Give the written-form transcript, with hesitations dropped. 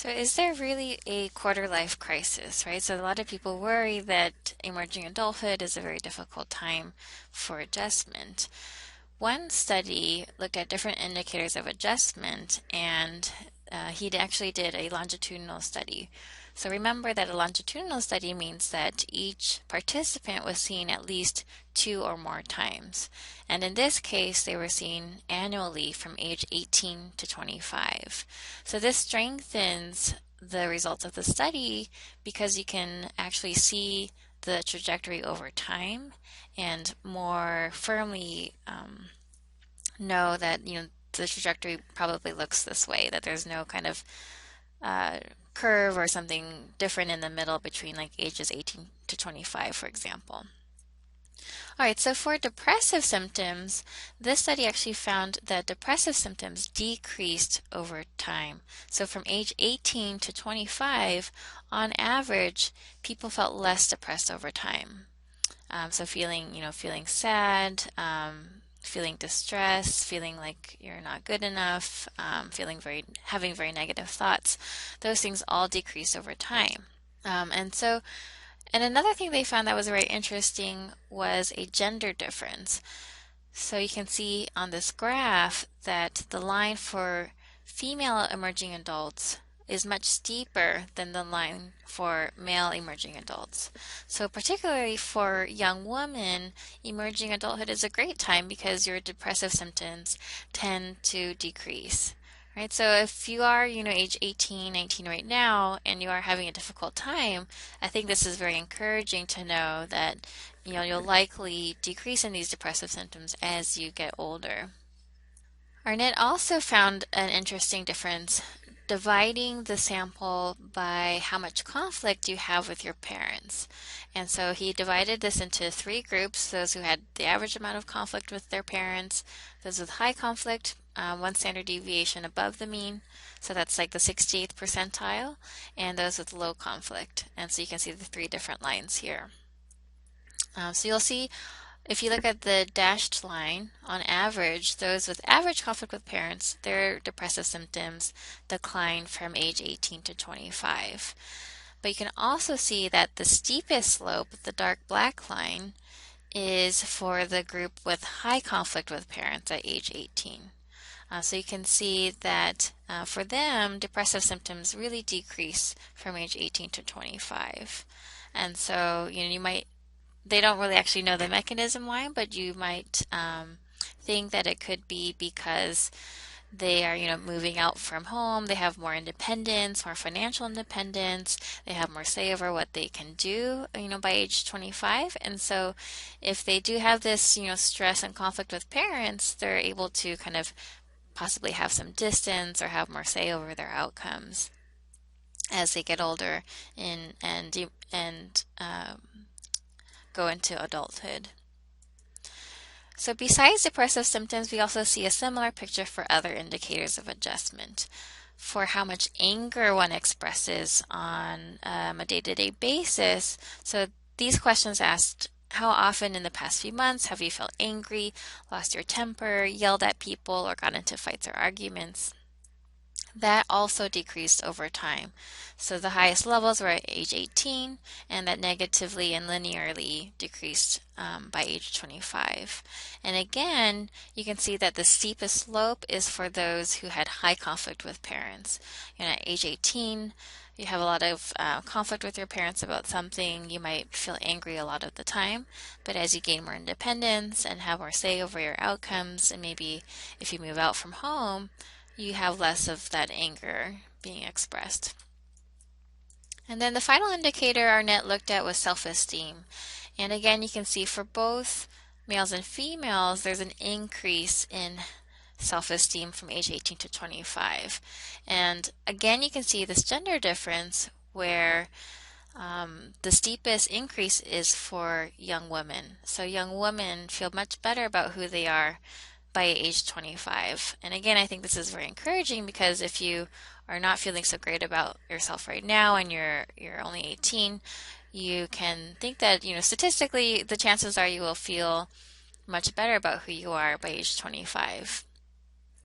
So is there really a quarter life crisis, right? So a lot of people worry that emerging adulthood is a very difficult time for adjustment. One study looked at different indicators of adjustment, and he actually did a longitudinal study. So remember that a longitudinal study means that each participant was seen at least two or more times. And in this case, they were seen annually from age 18 to 25. So this strengthens the results of the study because you can actually see the trajectory over time and more firmly know that the trajectory probably looks this way, that there's no kind of uh, curve or something different in the middle between like ages 18 to 25, for example. All right, so for depressive symptoms, this study actually found that depressive symptoms decreased over time. So from age 18 to 25, on average, people felt less depressed over time. So feeling sad, feeling distressed, feeling like you're not good enough, having very negative thoughts. Those things all decrease over time. And another thing they found that was very interesting was a gender difference. So you can see on this graph that the line for female emerging adults is much steeper than the line for male emerging adults. So particularly for young women, emerging adulthood is a great time because your depressive symptoms tend to decrease. Right? So if you are, age 18, 19 right now and you are having a difficult time, I think this is very encouraging to know that you'll likely decrease in these depressive symptoms as you get older. Arnett also found an interesting difference dividing the sample by how much conflict you have with your parents. And so he divided this into three groups: those who had the average amount of conflict with their parents, those with high conflict, one standard deviation above the mean, so that's like the 68th percentile, and those with low conflict. And so you can see the three different lines here. So you'll see if you look at the dashed line, on average, those with average conflict with parents, their depressive symptoms decline from age 18 to 25. But you can also see that the steepest slope, the dark black line, is for the group with high conflict with parents at age 18. So you can see that for them, depressive symptoms really decrease from age 18 to 25. And so, they don't really actually know the mechanism why, but you might think that it could be because they are, moving out from home. They have more independence, more financial independence. They have more say over what they can do, by age 25. And so if they do have this, stress and conflict with parents, they're able to kind of possibly have some distance or have more say over their outcomes as they get older and go into adulthood. So besides depressive symptoms, we also see a similar picture for other indicators of adjustment. For how much anger one expresses on a day-to-day basis. So these questions asked, how often in the past few months have you felt angry, lost your temper, yelled at people, or got into fights or arguments? That also decreased over time. So the highest levels were at age 18, and that negatively and linearly decreased by age 25. And again, you can see that the steepest slope is for those who had high conflict with parents. At age 18, you have a lot of conflict with your parents about something. You might feel angry a lot of the time, but as you gain more independence and have more say over your outcomes, and maybe if you move out from home, you have less of that anger being expressed. And then the final indicator Arnett looked at was self-esteem. And again, you can see for both males and females, there's an increase in self-esteem from age 18 to 25. And again, you can see this gender difference where the steepest increase is for young women. So young women feel much better about who they are by age 25. And again, I think this is very encouraging because if you are not feeling so great about yourself right now and you're only 18, you can think that, statistically the chances are you will feel much better about who you are by age 25.